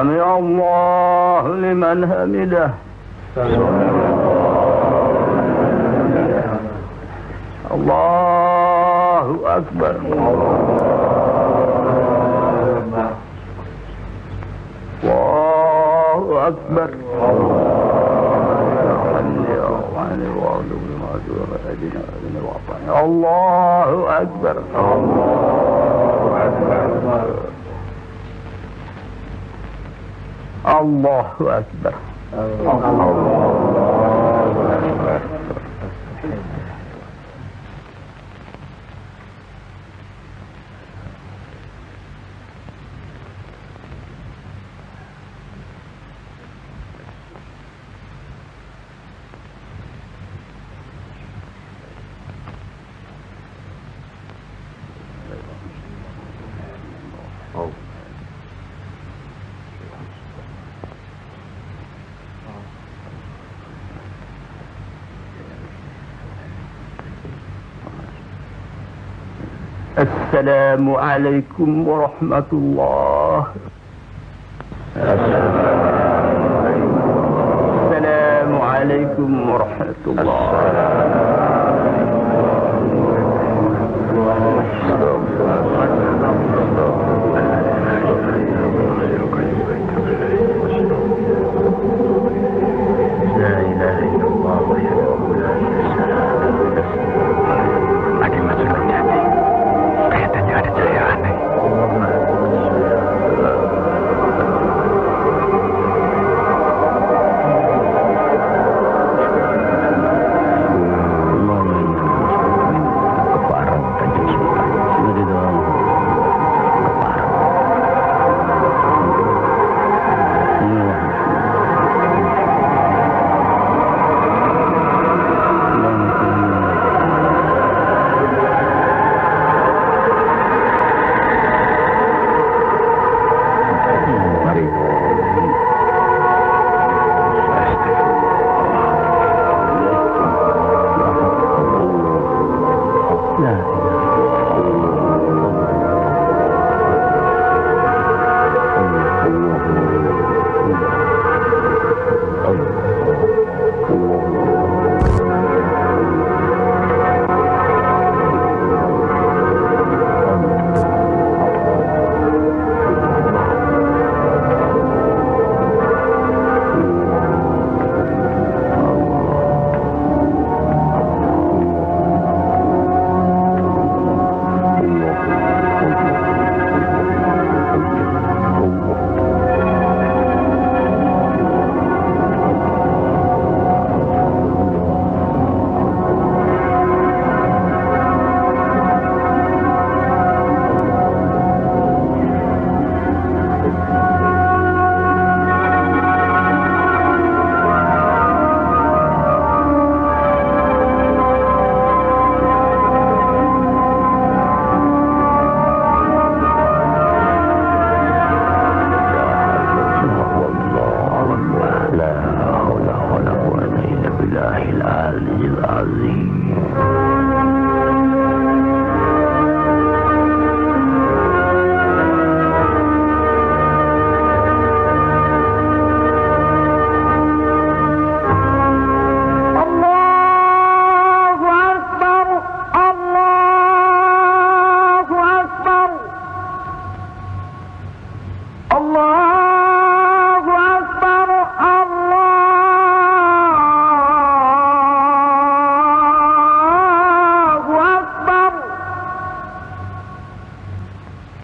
Sami Allah liman hamidah. Allahu Akbar. Allahu Akbar. Allahu Akbar. Allahu Akbar. Assalamu alaikum warahmatullah. Assalamu alaikum warahmatullah. La ilaha illallah wahdahu la syarika lahu. Ada yang masuk ke hati. Kelihatannya ada cahaya aneh. Keparang Kanjeng Sultan.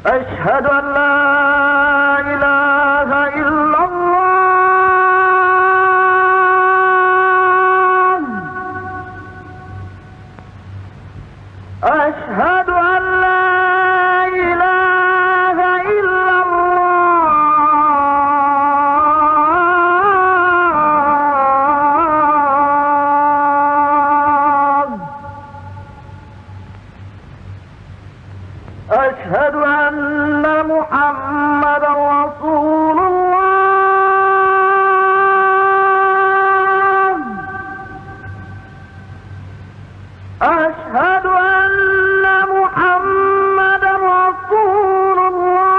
أشهد أن لا إله إلا الله. أشهد أن لا إله إلا الله. أشهد أن محمدا رسول الله. أشهد أن محمدا رسول الله.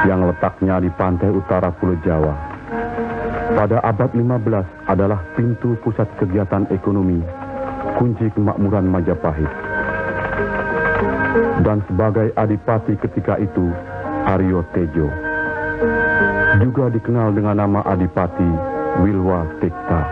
yang letaknya di pantai utara Pulau Jawa. Pada abad 15 adalah pintu pusat kegiatan ekonomi, kunci kemakmuran Majapahit. Dan sebagai adipati ketika itu, Aryo Tejo, juga dikenal dengan nama Adipati Wilwa Tikta.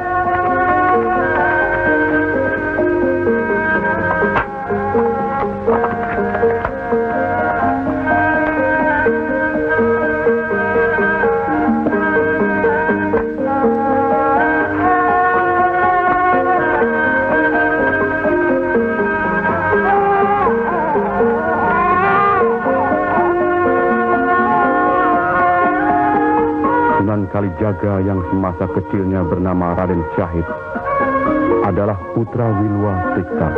Kalijaga yang semasa kecilnya bernama Raden Syahid adalah putra Wilwa Tikta.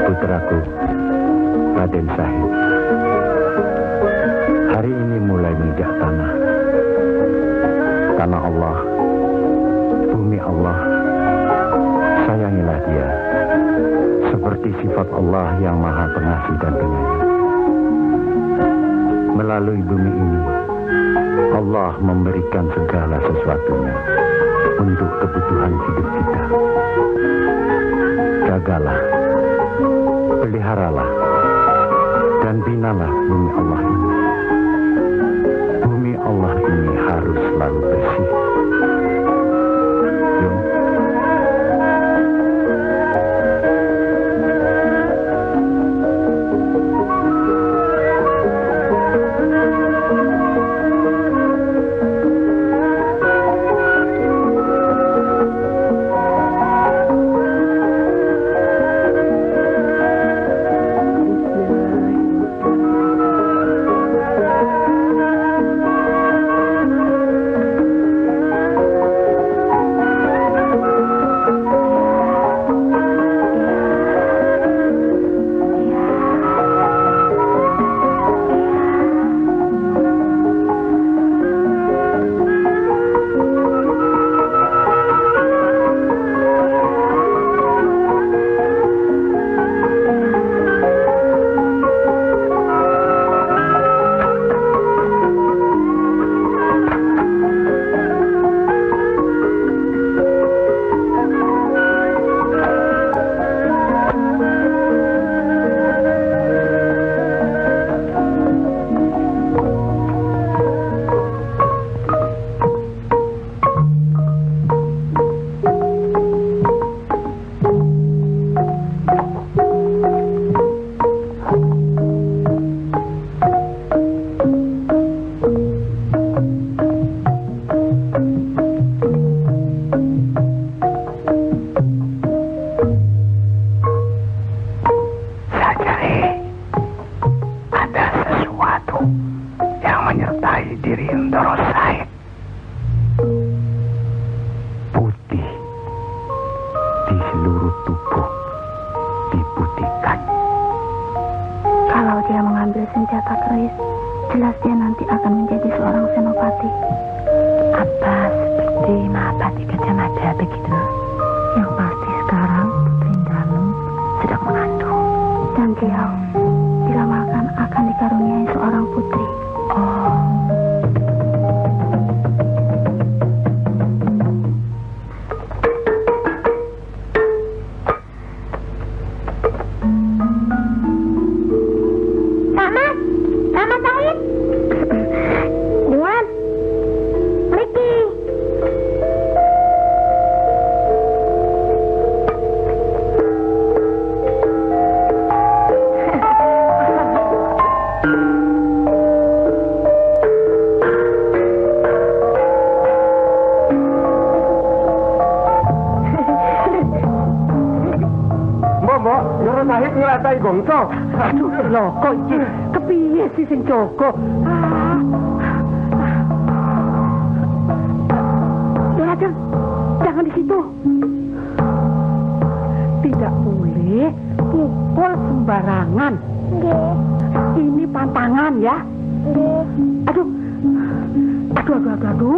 Putraku, Raden Syahid, hari ini mulai menginjak tanah. Tanah Allah, bumi Allah, sayangilah dia, seperti sifat Allah yang maha pengasih dan penyayang. Melalui bumi ini, Allah memberikan segala sesuatunya untuk kebutuhan hidup kita. Jagalah, peliharalah, dan binalah bumi Allah ini. Bumi Allah ini harus selalu bersih. Yung. Mbok, Ndoro Sahid nglatai gongso. Aduh, lho kok iki kepiye sih sing jaga? Raden, jangan di situ. Tidak boleh pukul sembarangan. Ini pantangan ya. Aduh,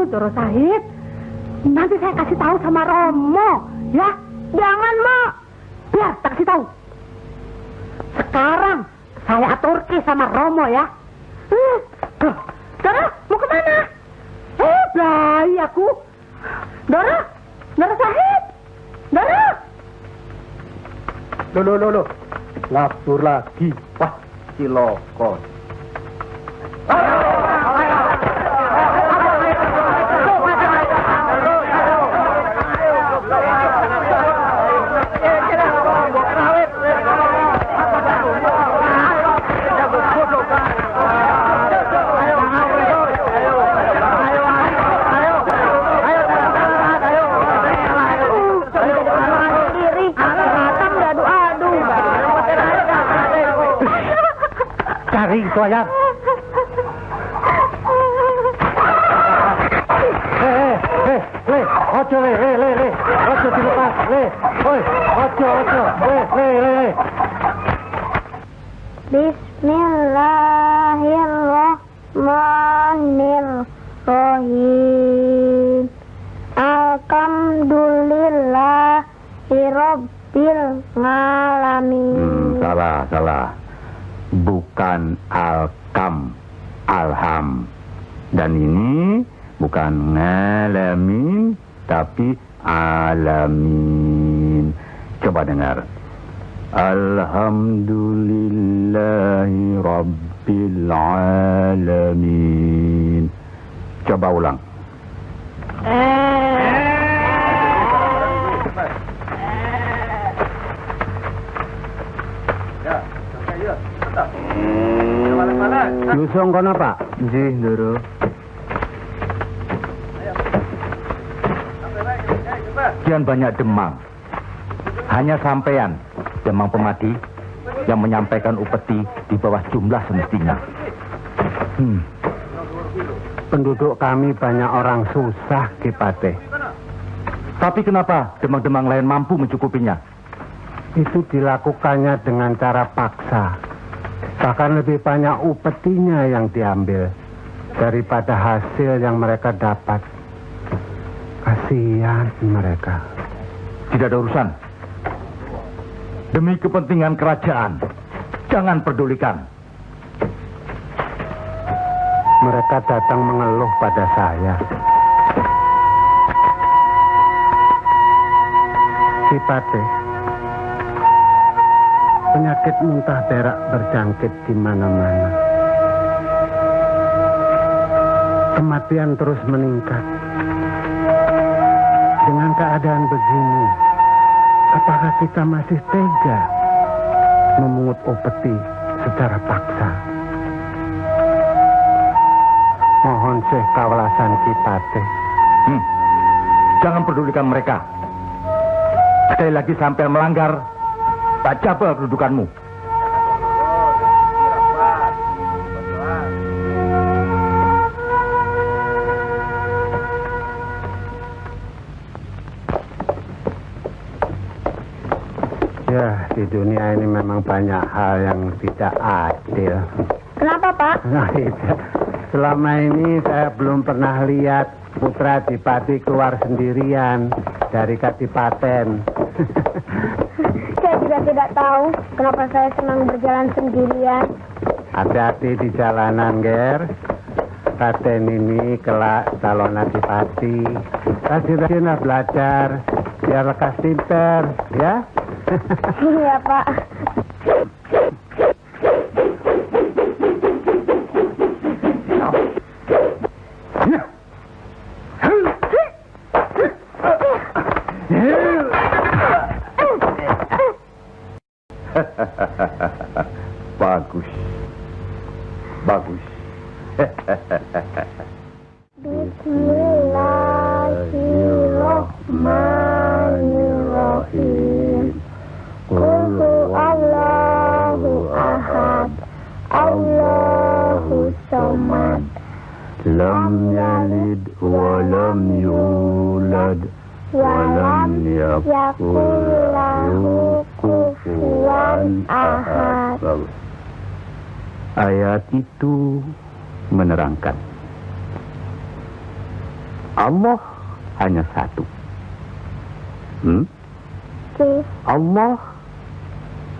Ndoro Sahid. Nanti saya kasih tahu sama Romo, ya. Jangan, Mak. Biar tak kasih tahu. Sekarang saya aturki sama Romo ya. Dora, mau kemana? Bayi aku. Dora Sahid. Dora. Loh. Labur lagi. Wah, ciloko. Cari itu ayam. Le, ojo le. Ojo dilepas, le. Oi, ojo. Le. Bismillahirrahmanirrahim. Alhamdulillahirabbil alamin. Salah. Bukan alkam, alham. Dan ini bukan ngalamin, tapi alamin. Coba dengar. Alhamdulillahi rabbil alamin. Coba ulang. Yusong kono, Pak? Nggih, Ndoro. Kian banyak demang. Hanya sampean, Demang Pemati, yang menyampaikan upeti di bawah jumlah semestinya. Penduduk kami banyak orang susah, Ki Patih. Tapi kenapa demang-demang lain mampu mencukupinya? Itu dilakukannya dengan cara paksa. Bahkan lebih banyak upetinya yang diambil daripada hasil yang mereka dapat. Kasihan mereka. Tidak ada urusan. Demi kepentingan kerajaan, jangan pedulikan. Mereka datang mengeluh pada saya. Ki Patih, penyakit muntah berak berjangkit di mana-mana. Kematian terus meningkat. Dengan keadaan begini, apakah kita masih tega memungut upeti secara paksa? Mohon Syekh kawelasan Ki Patih. Jangan pedulikan mereka. Sekali lagi sampai melanggar, tak jabal kedudukanmu. Ya, di dunia ini memang banyak hal yang tidak adil. Kenapa, Pak? Nah, selama ini saya belum pernah lihat putra Adipati keluar sendirian dari kadipaten. Saya juga tidak tahu kenapa saya senang berjalan sendirian. Hati-hati di jalanan, Ger. Raden ini kelak calon adipati. Rajin-rajinlah belajar, biar lekas pinter, ya. Iya, Pak. Bagus. Bismillahirrahmanirrahim. Qul lam yalid wa lam yulad wa lam yakul lahu kufuwan ahad. Ayat itu menerangkan Allah hanya satu. Allah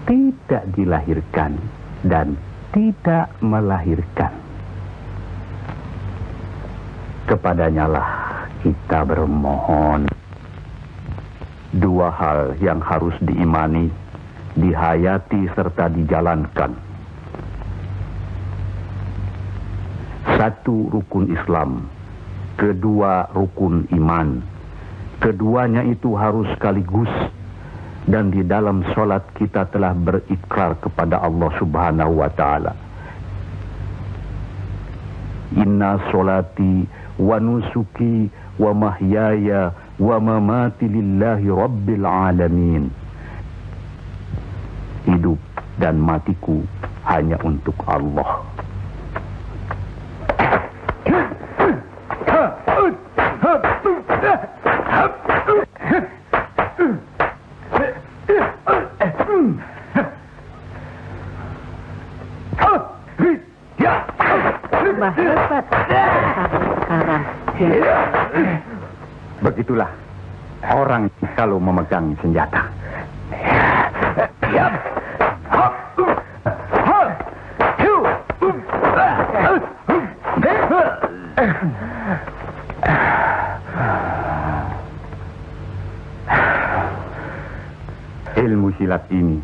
tidak dilahirkan dan tidak melahirkan. Kepadanya lah kita bermohon. Dua hal yang harus diimani, dihayati serta dijalankan. Satu, rukun Islam. Kedua, rukun iman. Keduanya itu harus sekaligus. Dan di dalam sholat kita telah berikrar kepada Allah Subhanahu wa ta'ala. Inna sholati wa nusuki wa mahyaya wa mamati lillahi rabbil alamin. Hidup dan matiku hanya untuk Allah. Begitulah orang kalau memegang senjata. Ilmu silat ini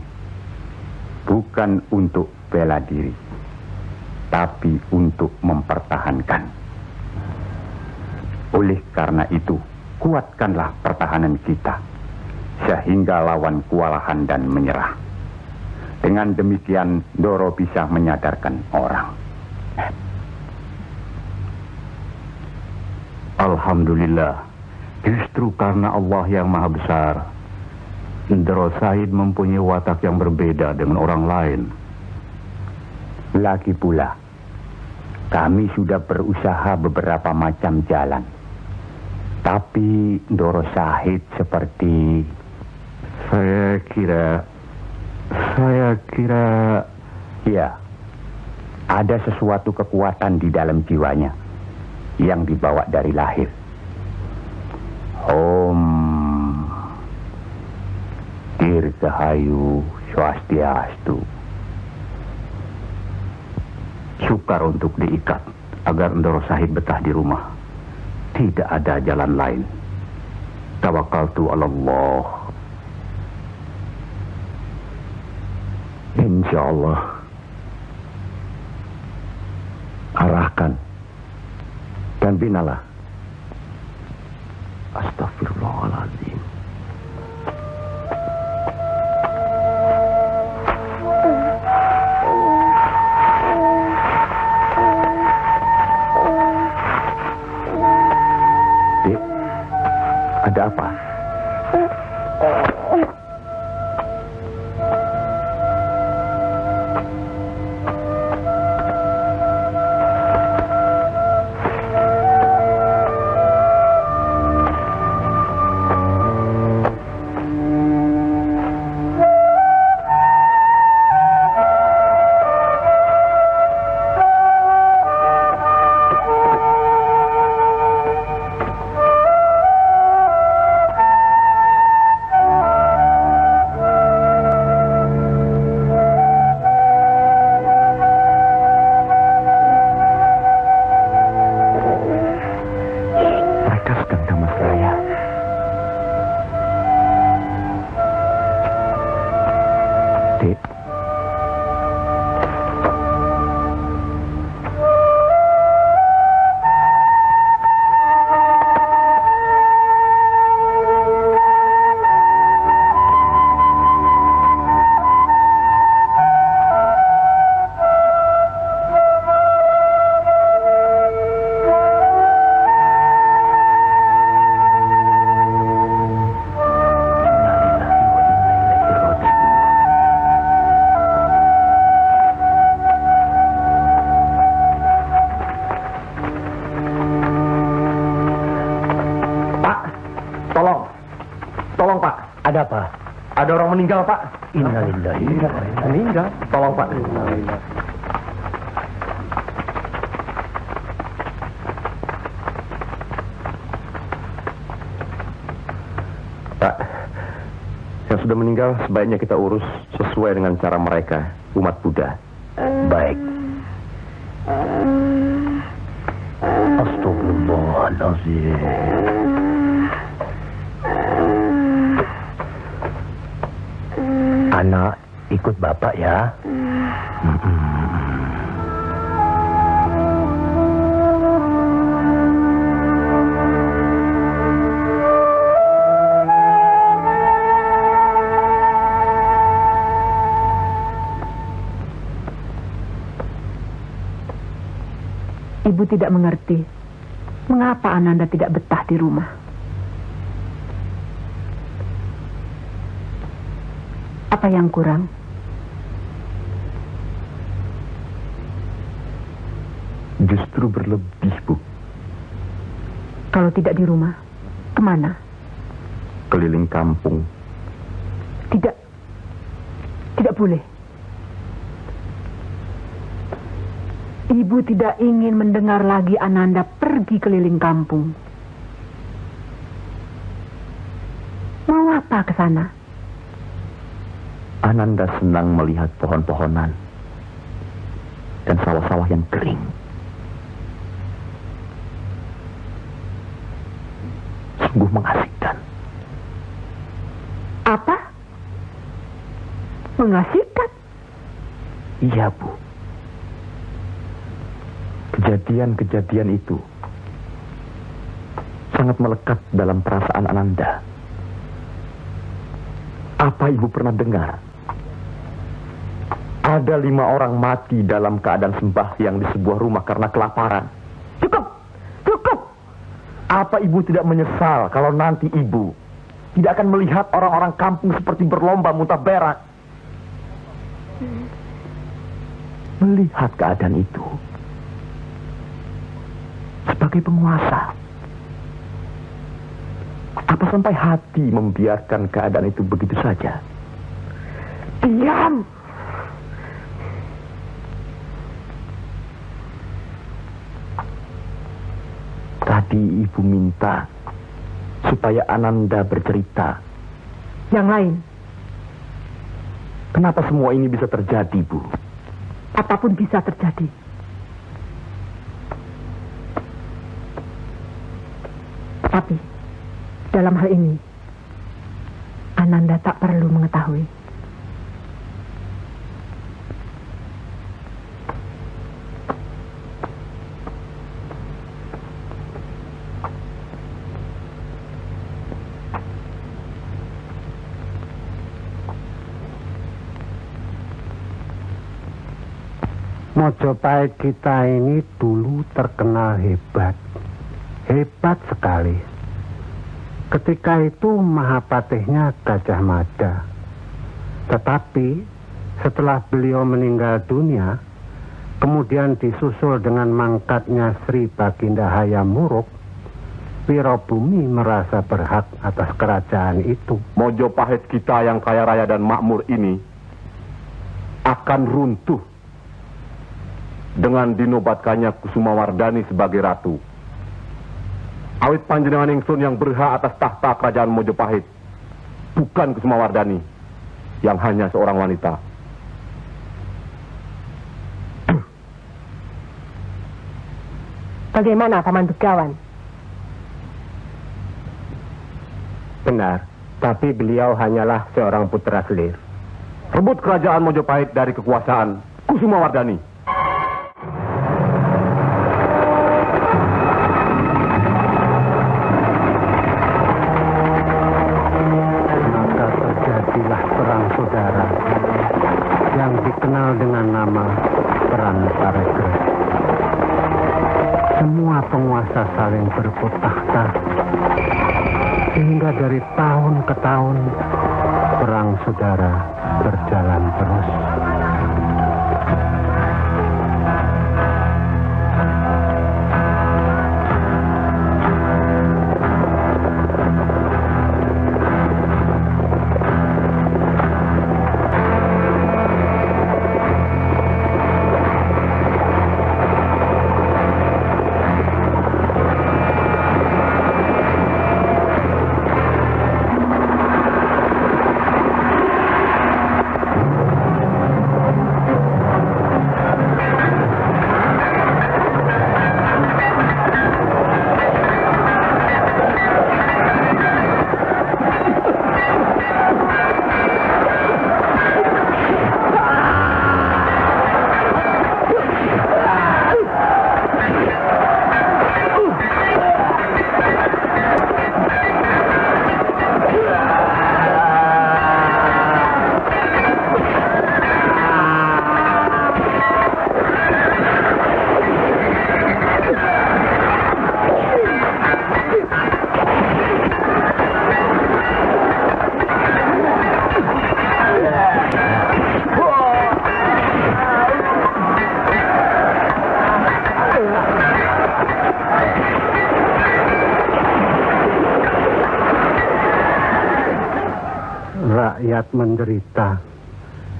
bukan untuk bela diri, tapi untuk mempertahankan. Oleh karena itu, kuatkanlah pertahanan kita, sehingga lawan kewalahan dan menyerah. Dengan demikian, Ndoro bisa menyadarkan orang. Alhamdulillah, justru karena Allah yang Maha Besar, Ndoro Sahid mempunyai watak yang berbeda dengan orang lain. Lagi pula, kami sudah berusaha beberapa macam jalan. Tapi Ndoro Sahid seperti... Saya kira... Ya, ada sesuatu kekuatan di dalam jiwanya yang dibawa dari lahir. Om Dirgahayu Swastiastu. Sukar untuk diikat agar Ndoro Sahid betah di rumah. Tidak ada jalan lain. Tawakkaltu ala Allah. Insyaallah. Arahkan dan binalah. Astagfirullahaladzim. Dek, ada apa? Ada orang meninggal, Pak. Innalillahi. Meninggal. Tolong, Pak. Pak, yang sudah meninggal sebaiknya kita urus sesuai dengan cara mereka, umat Buddha. Baik. Astagfirullahaladzim. Anak, ikut bapak ya. Ibu tidak mengerti mengapa Ananda tidak betah di rumah. Apa yang kurang? Justru berlebih, Bu. Kalau tidak di rumah, kemana? Keliling kampung. Tidak. Tidak boleh. Ibu tidak ingin mendengar lagi Ananda pergi keliling kampung. Mau apa ke sana? Ananda senang melihat pohon-pohonan dan sawah-sawah yang kering. Sungguh mengasihkan. Apa? Mengasihkan? Iya, Bu. Kejadian-kejadian itu sangat melekat dalam perasaan Ananda. Apa Ibu pernah dengar? Ada 5 orang mati dalam keadaan sembahyang di sebuah rumah karena kelaparan. Cukup! Cukup! Apa Ibu tidak menyesal kalau nanti Ibu tidak akan melihat orang-orang kampung seperti berlomba muntah berak? Melihat keadaan itu sebagai penguasa, apa sampai hati membiarkan keadaan itu begitu saja? Diam! Tadi Ibu minta supaya Ananda bercerita. Yang lain, Kenapa semua ini bisa terjadi, Bu? apapun bisa terjadi. Tapi, dalam hal ini, Ananda tak perlu mengetahui. Mojopahit kita ini dulu terkenal hebat. Hebat sekali. Ketika itu Mahapatihnya Gajah Mada. Tetapi setelah beliau meninggal dunia, kemudian disusul dengan mangkatnya Sri Baginda Hayam Wuruk, Wirabumi merasa berhak atas kerajaan itu. Mojopahit kita yang kaya raya dan makmur ini akan runtuh dengan dinobatkannya Kusumawardhani sebagai ratu. Awit panjenengan ingsun yang berhak atas tahta kerajaan Mojopahit, bukan Kusumawardhani yang hanya seorang wanita. Bagaimana, Paman Begawan? Benar, tapi beliau hanyalah seorang putra selir. Rebut kerajaan Mojopahit dari kekuasaan Kusumawardhani. Maka terjadilah perang saudara yang dikenal dengan nama Perang Paregreh. Semua penguasa saling berebut tahta, sehingga dari tahun ke tahun perang saudara berjalan terus. rakyat menderita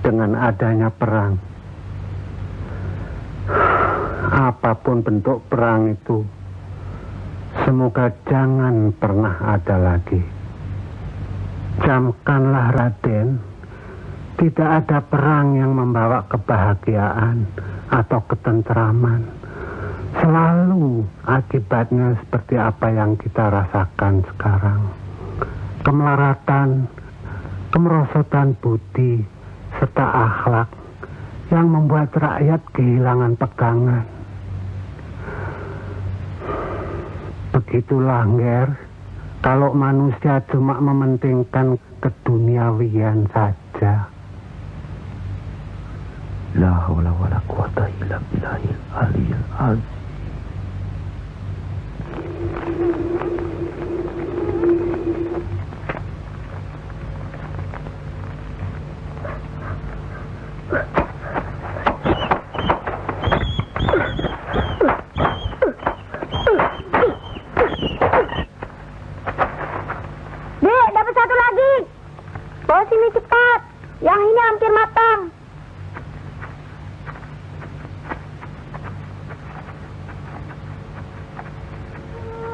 dengan adanya perang. Apapun bentuk perang itu, semoga jangan pernah ada lagi. Camkanlah Raden, tidak ada perang yang membawa kebahagiaan atau ketentraman. Selalu akibatnya seperti apa yang kita rasakan sekarang. Kemelaratan, kemerosotan budi, serta akhlak yang membuat rakyat kehilangan pegangan. Begitulah, Nger, kalau manusia cuma mementingkan keduniawian saja. La haula wala quwata illa billahil aliyil azim. Dek, dapat satu lagi. Bawa sini cepat. Yang ini hampir matang.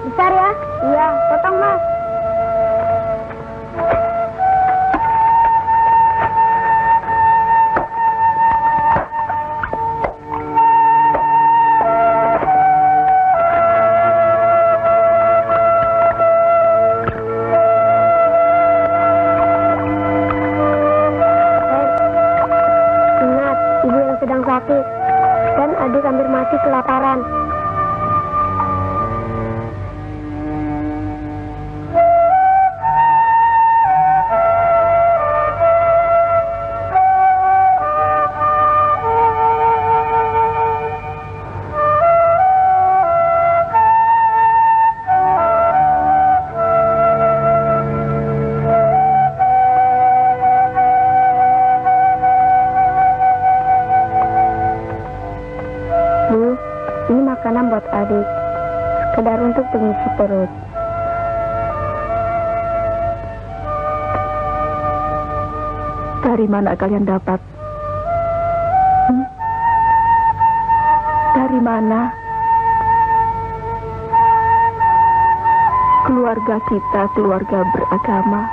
Besar ya? Iya, potong Mas. Ingat, ibu yang sedang sakit dan adik hampir mati kelaparan. Bu, ini makanan buat adik. Sekedar untuk pengisi perut. Dari mana kalian dapat? Dari mana? Keluarga kita keluarga beragama.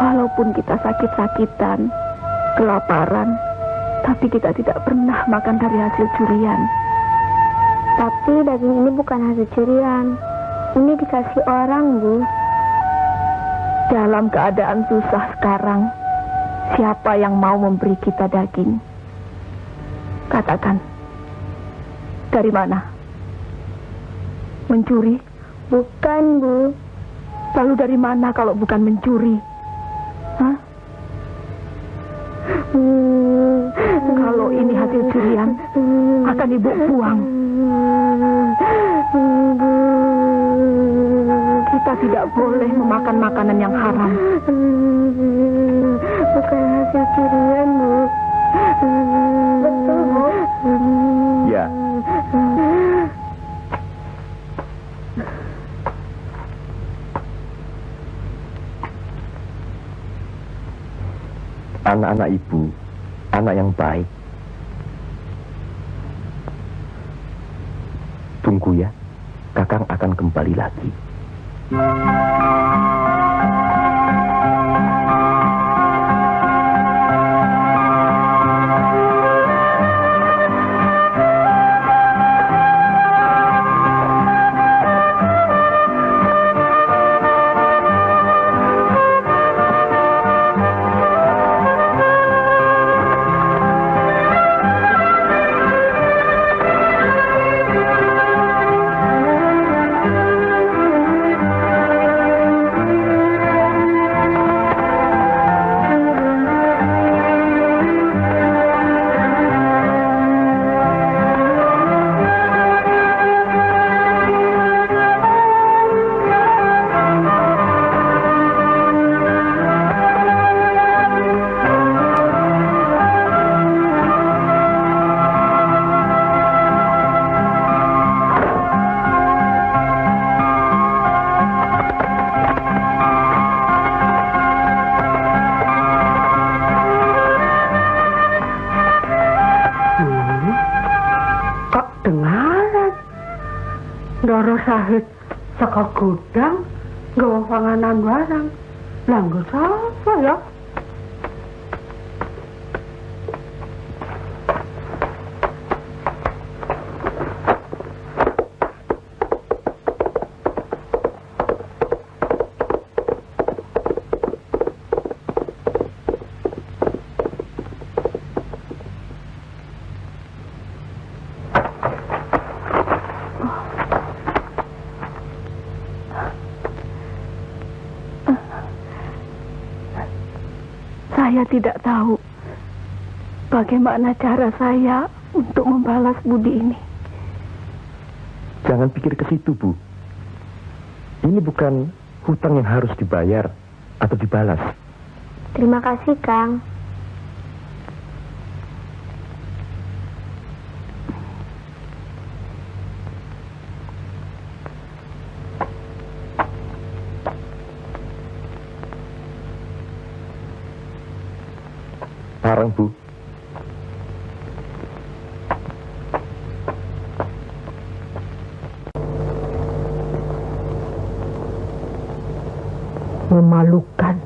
Walaupun kita sakit-sakitan, kelaparan, tapi kita tidak pernah makan dari hasil curian. Tapi daging ini bukan hasil curian. Ini dikasih orang, Bu. Dalam keadaan susah sekarang, siapa yang mau memberi kita daging? Katakan, dari mana? Mencuri? Bukan, Bu. Lalu dari mana kalau bukan mencuri? Hah? Kalau ini hasil curian, akan Ibu buang. Kita tidak boleh memakan makanan yang haram. Bukan hasil curian, Bu. Betul, Bu. Ya. Anak-anak ibu, anak yang baik. Tunggu ya, Kakang akan kembali lagi. Sahid saka gudang nggawa panganan barang. Lah nggo sapa ya? Saya tidak tahu bagaimana cara saya untuk membalas budi ini. Jangan pikir ke situ, Bu. Ini bukan hutang yang harus dibayar atau dibalas. Terima kasih, Kang. Parang, Bu. Memalukan.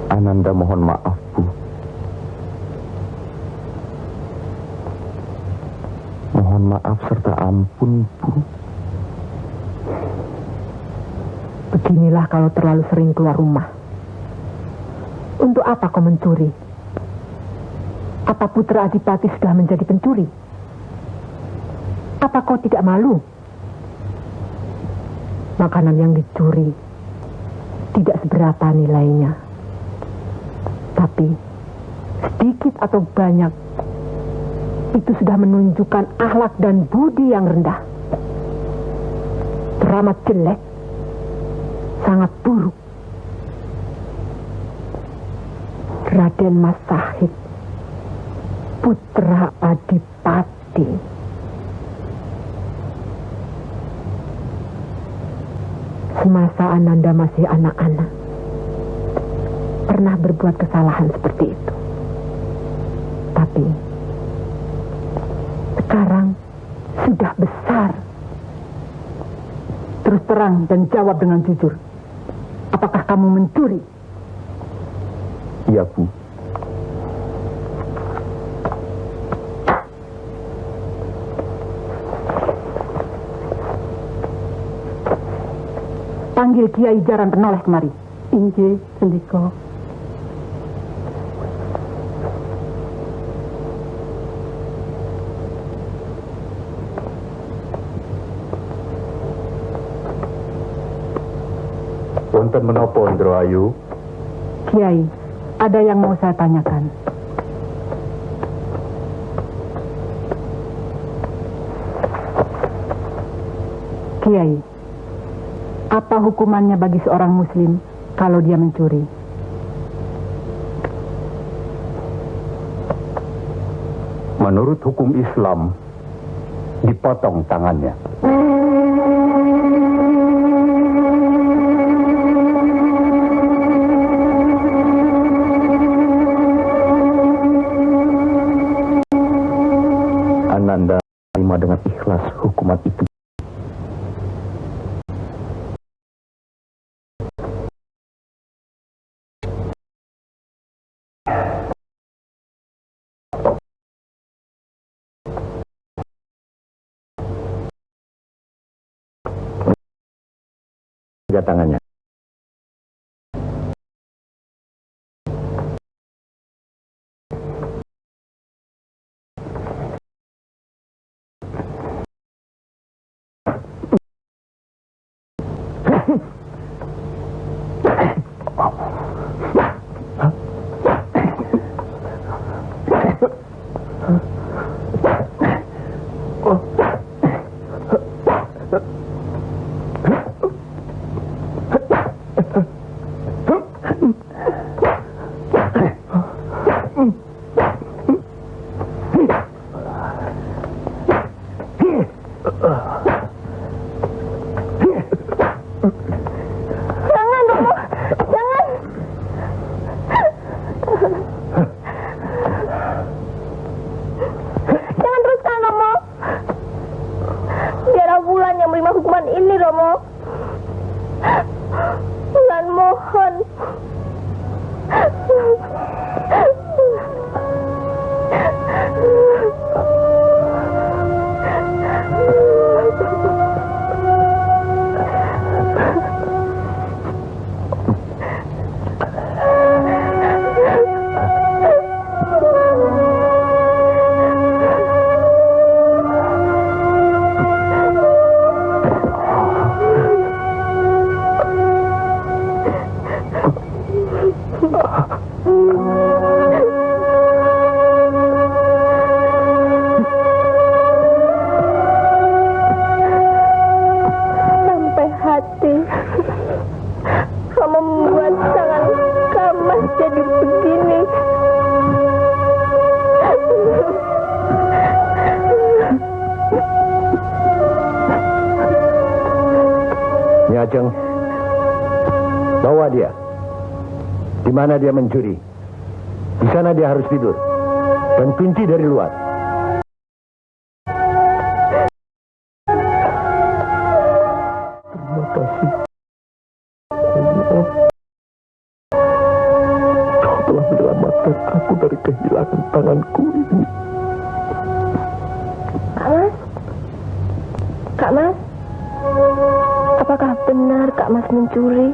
Ananda mohon maaf, Bu. Mohon maaf serta ampun, Bu. Beginilah kalau terlalu sering keluar rumah. Untuk apa kau mencuri? Apa putra Adipati sudah menjadi pencuri? Apa kau tidak malu? Makanan yang dicuri tidak seberapa nilainya. Tapi sedikit atau banyak itu sudah menunjukkan akhlak dan budi yang rendah. Teramat jelek, sangat buruk. Raden Mas Sahid, putra Adipati. Semasa Ananda masih anak-anak, pernah berbuat kesalahan seperti itu. Tapi sekarang sudah besar. Terus terang dan jawab dengan jujur. Apakah kamu mencuri? Iya, Bu. Panggil Kiai Jaran Penoleh kemari. Inggih, Sendika. Wonten menapa, Indrayu? Kiai, ada yang mau saya tanyakan. Kiai, apa hukumannya bagi seorang muslim kalau dia mencuri? Menurut hukum Islam, dipotong tangannya. Ananda terima dengan ikhlas hukuman itu. Tiga tangannya. Bulan mohon. Sampai hati kamu membuat tangan Kamas jadi begini. Nyi Ajeng, bawa dia. Di mana dia mencuri? Di sana dia harus tidur. Dan kunci dari luar. Terima kasih. Allah. Kau telah menyelamatkan aku dari kehilangan tanganku ini. Kak Mas? Kak Mas? Apakah benar Kak Mas mencuri?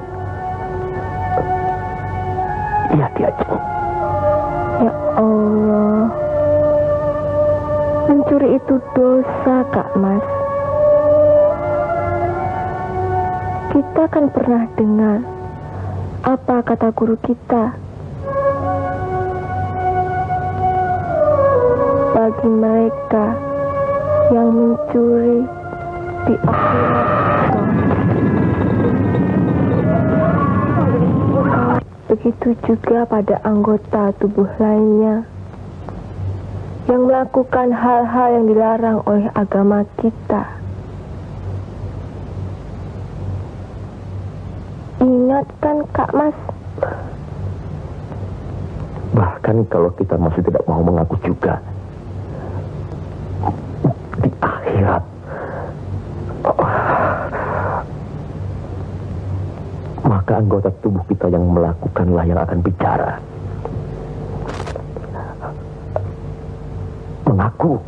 Iya, Ki Ajeng. Ya Allah. Mencuri itu dosa, Kak Mas. Kita kan pernah dengar apa kata guru kita. Bagi mereka yang mencuri di akhirat, begitu juga pada anggota tubuh lainnya yang melakukan hal-hal yang dilarang oleh agama kita. Ingatkan Kak Mas. Bahkan kalau kita masih tidak mau mengaku juga, di akhirat maka anggota tubuh kita yang melakukanlah yang akan bicara. Mengaku.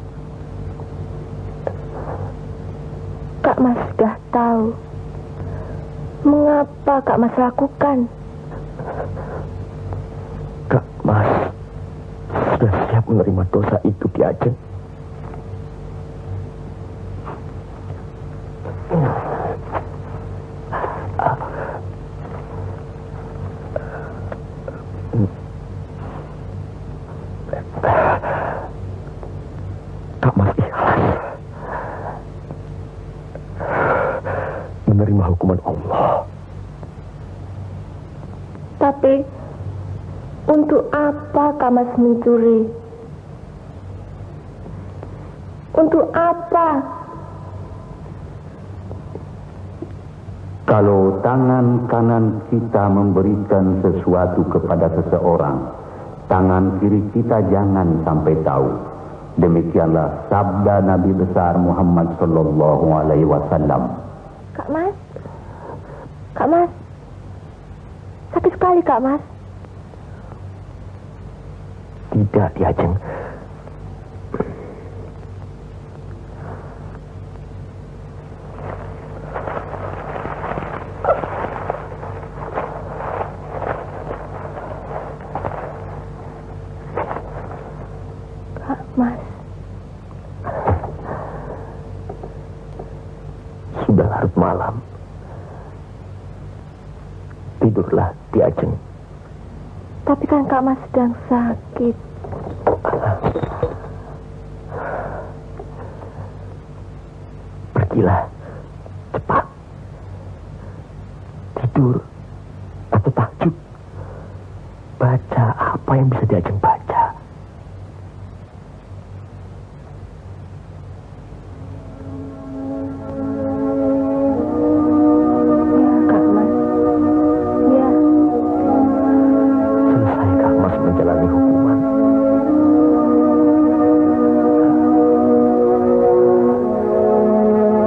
Kak Mas sudah tahu mengapa Kak Mas lakukan. Kak Mas sudah siap menerima dosa itu, Ki Ajeng. Kak Mas ikhlas menerima hukuman Allah. Tapi untuk apa Kak Mas mencuri? Untuk apa? Kalau tangan kanan kita memberikan sesuatu kepada seseorang, tangan kiri kita jangan sampai tahu. Demikianlah sabda Nabi besar Muhammad sallallahu alaihi wasallam. Kak Mas? Kak Mas? Sakit sekali Kak Mas. Tidak, Ki Ajeng. Kak Mas. Sudah larut malam. Tidurlah, Ki Ajeng. Tapi kan Kak Mas sedang sakit. Pergilah. Cepat. Tidur. Atau tahajud. Baca apa yang bisa Ki Ajeng baca. Ya Kak Mas. Ya. Selesai Kak Mas menjalani hukuman.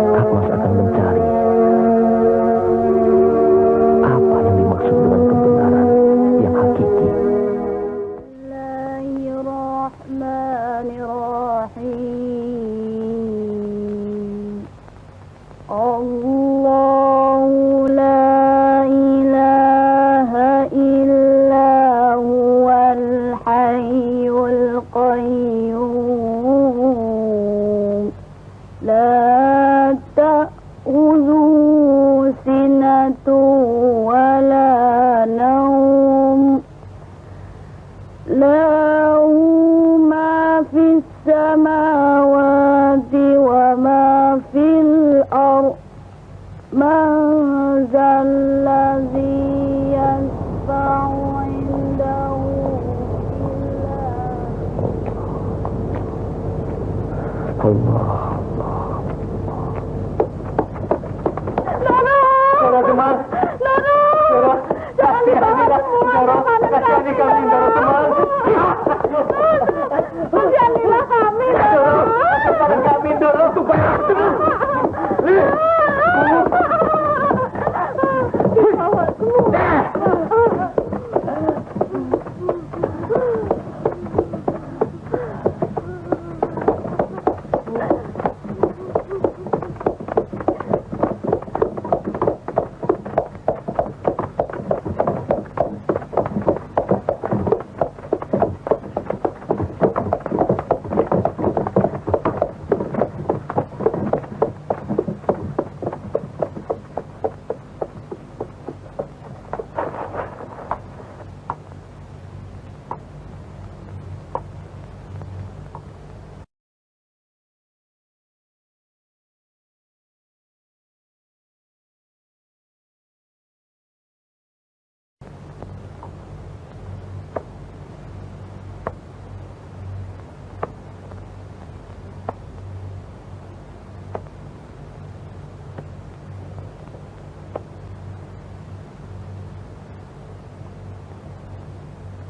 Kak Mas akan mencari zallazi yasfa'u indahu illa Allah. Loro Kemal. Loro. Jangan dibawa semua. Kasihani kami, Loro Kemal. Kasihanilah kami, Loro. Kasihani kami, Loro. Supaya dibawa semua.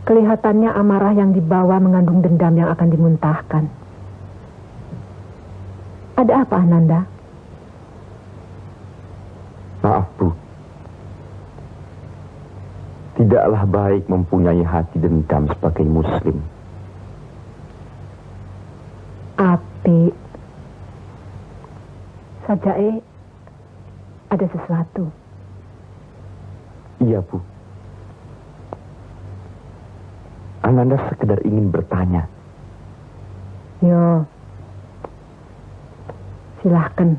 Kelihatannya amarah yang dibawa mengandung dendam yang akan dimuntahkan. Ada apa, Ananda? Maaf, Bu. Tidaklah baik mempunyai hati dendam sebagai muslim. Api. Sajae, ada sesuatu. Iya, Bu. Ananda sekedar ingin bertanya. Yo, silahkan.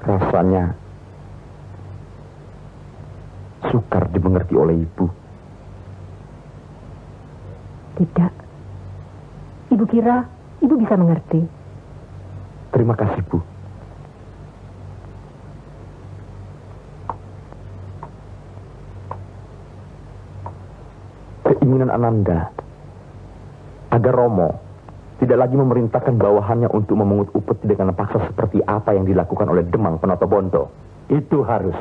Rasanya sukar dimengerti oleh Ibu. Tidak. Ibu kira Ibu bisa mengerti. Terima kasih, Bu. Keinginan Ananda agar Romo tidak lagi memerintahkan bawahannya untuk memungut upeti dengan paksa seperti apa yang dilakukan oleh Demang Penoto-Bonto. Itu harus.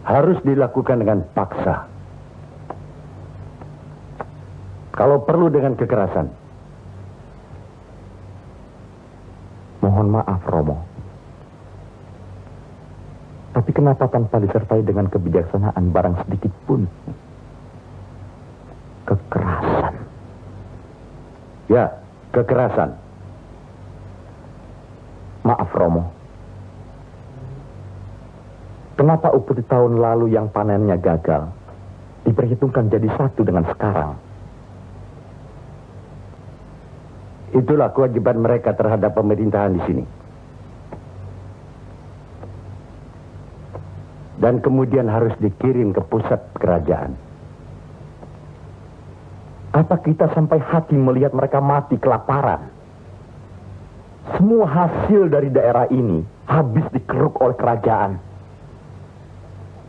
Harus dilakukan dengan paksa. Kalau perlu dengan kekerasan. Mohon maaf, Romo. Tapi kenapa tanpa disertai dengan kebijaksanaan barang sedikit pun? Kekerasan. Ya, kekerasan. Maaf, Romo. Kenapa upeti tahun lalu yang panennya gagal diperhitungkan jadi satu dengan sekarang? Itulah kewajiban mereka terhadap pemerintahan di sini. Dan kemudian harus dikirim ke pusat kerajaan. Apa kita sampai hati melihat mereka mati kelaparan? Semua hasil dari daerah ini habis dikeruk oleh kerajaan.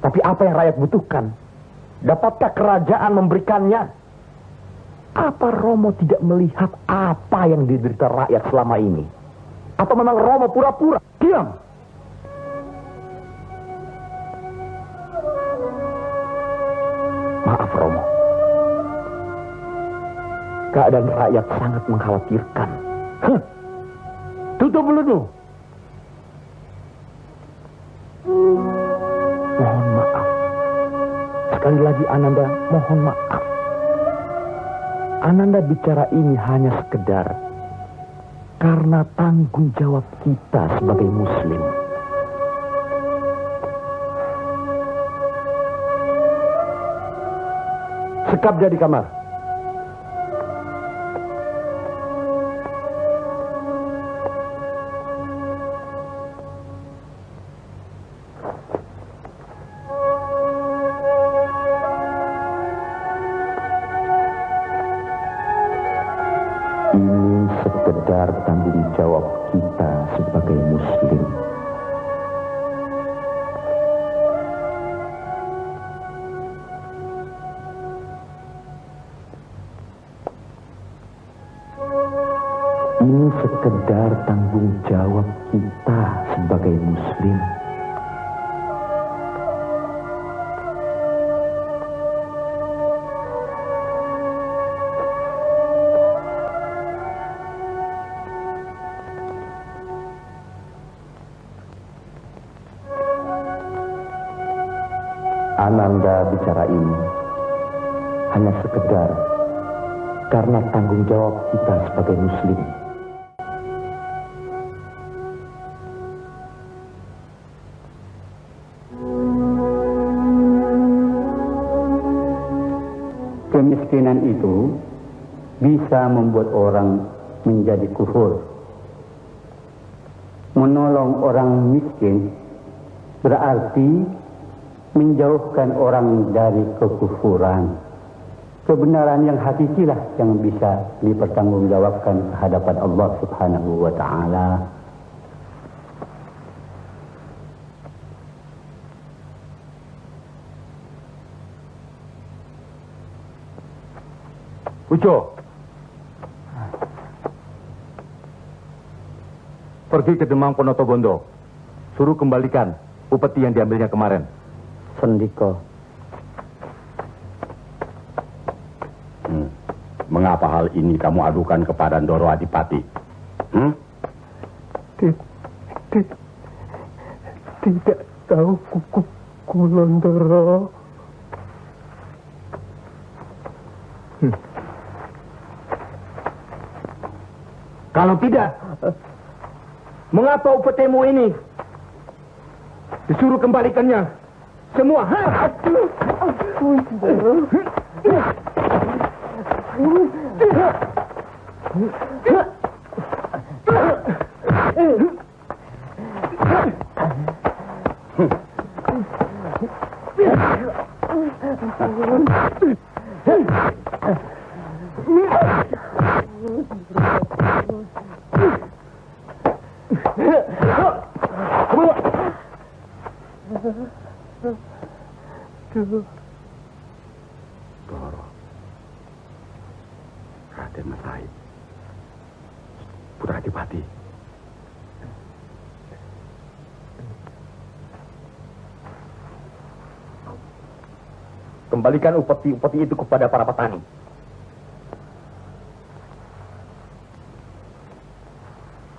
Tapi apa yang rakyat butuhkan? Dapatkah kerajaan memberikannya? Apa Romo tidak melihat apa yang diderita rakyat selama ini? Atau memang Romo pura-pura? Diam! Maaf, Romo. Keadaan rakyat sangat mengkhawatirkan. Tutup mulutmu. Mohon maaf. Sekali lagi Ananda, mohon maaf. Ananda bicara ini hanya sekedar karena tanggung jawab kita sebagai muslim. Sekap dia di kamar. Ini sekedar tanggung jawab kita sebagai muslim. Ini sekedar tanggung jawab kita sebagai muslim. Ananda bicara ini hanya sekedar karena tanggung jawab kita sebagai muslim. Kemiskinan itu bisa membuat orang menjadi kufur. Menolong orang miskin berarti menjauhkan orang dari kekufuran. Kebenaran yang hakikilah yang bisa dipertanggungjawabkan hadapan Allah Subhanahu wa Ta'ala. Uco, pergi ke Demang Ponotobondo. Suruh kembalikan upeti yang diambilnya kemarin. Sendiko. Mengapa hal ini kamu adukan kepada Ndoro Adipati? Tidak tahu Kulondoro. Kalau tidak, mengapa upetimu ini disuruh kembalikannya? Semua. Doro, Raden Mas Haid, Putra Adipati. Kembalikan upeti-upeti itu kepada para petani.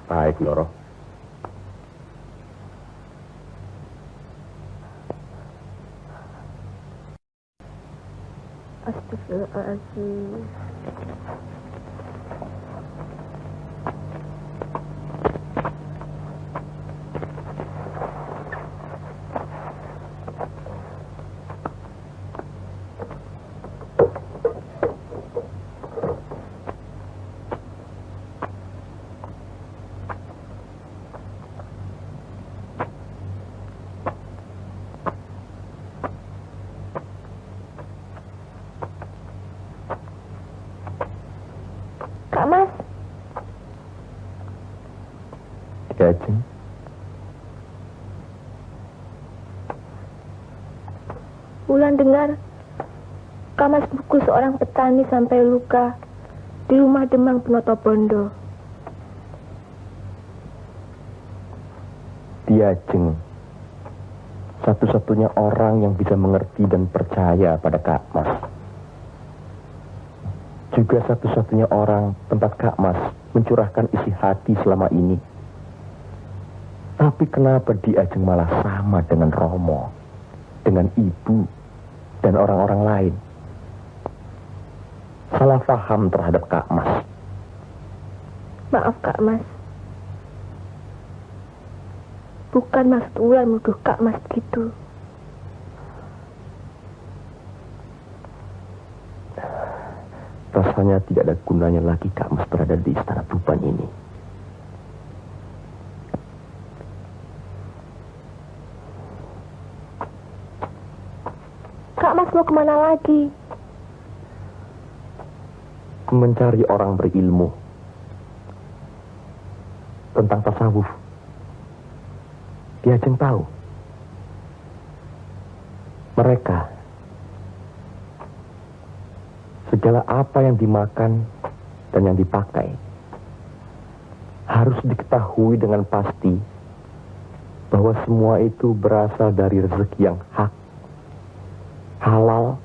Baik, Ndoro. Astagfirullahaladzim. Kak Mas. Kajeng. Wulan dengar Kak Mas Buku seorang petani sampai luka di rumah Demang Ponotobondo. Dia Jeng, satu-satunya orang yang bisa mengerti dan percaya pada Kak Mas. Juga satu-satunya orang tempat Kak Mas mencurahkan isi hati selama ini. Tapi kenapa dia Jeng malah sama dengan Romo, dengan ibu, dan orang-orang lain? Salah paham terhadap Kak Mas. Maaf Kak Mas. Bukan maksud Wulan menuduh Kak Mas gitu. Rasanya tidak ada gunanya lagi Kak Mas berada di Istana Tuban ini. Kak Mas mau kemana lagi? Mencari orang berilmu tentang tasawuf. Ki Ajeng tahu. Mereka, segala apa yang dimakan dan yang dipakai, harus diketahui dengan pasti bahwa semua itu berasal dari rezeki yang hak, halal,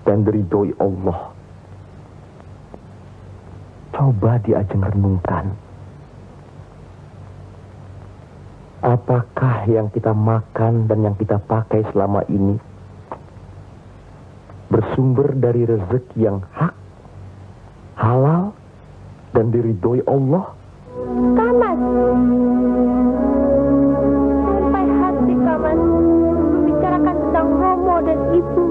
dan diridhoi Allah. Coba Ki Ajeng renungkan. Apakah yang kita makan dan yang kita pakai selama ini bersumber dari rezeki yang hak, halal, dan diridhoi Allah? Kamas, sampai hati Kamas membicarakan tentang Romo dan Ibu.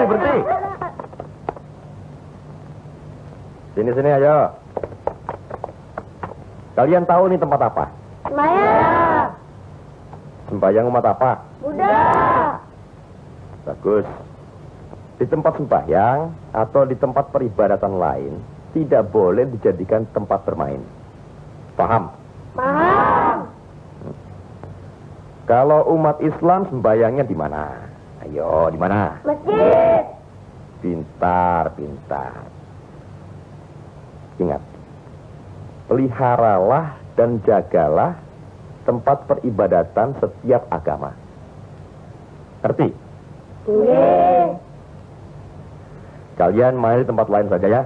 Berhenti. Sini, ayo. Kalian tahu nih tempat apa? Sembahyang. Sembahyang umat apa? Buddha. Bagus. Di tempat sembahyang atau di tempat peribadatan lain tidak boleh dijadikan tempat bermain. Paham? Paham. Kalau umat Islam sembahyangnya di mana? Ayo, di mana? Masjid. Pintar. Ingat, peliharalah dan jagalah tempat peribadatan setiap agama. Ngerti? Nggih. Kalian main di tempat lain saja ya?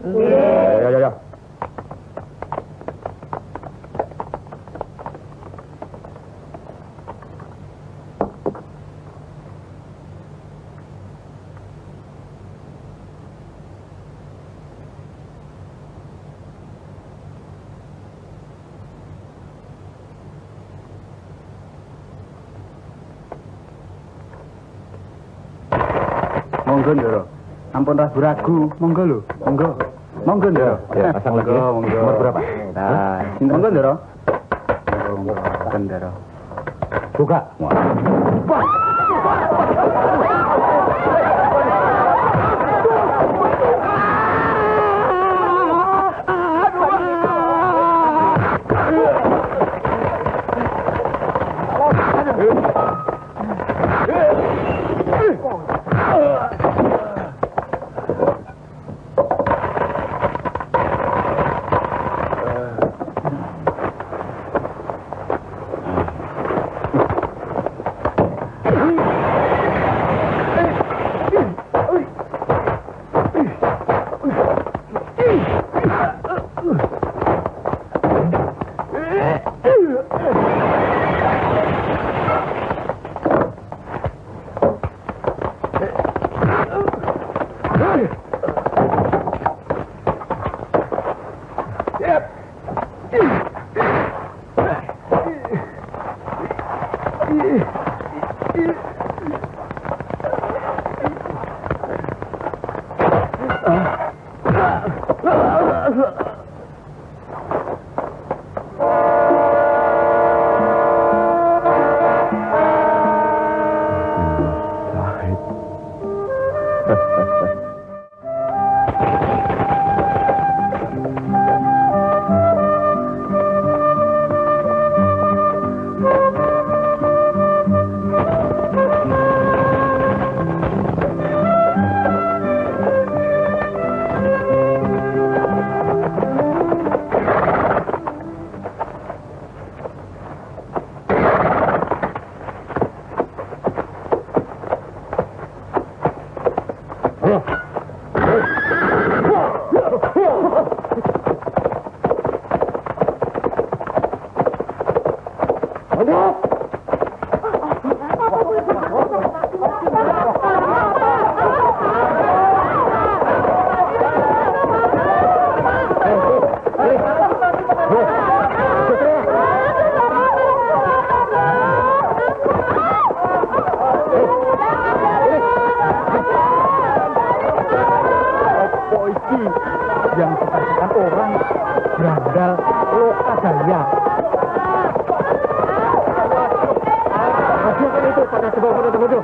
Nggih. Ayo. Monggo Ndoro. Ampun ragu-ragu, monggo lho. Monggo Ndoro. Ya, pasang lagi. Monggo. Nomor berapa? Nah, monggo Ndoro. Monggo Ndoro. Buka. berandal loka saya. Maju kan itu, pakai sebab pada maju.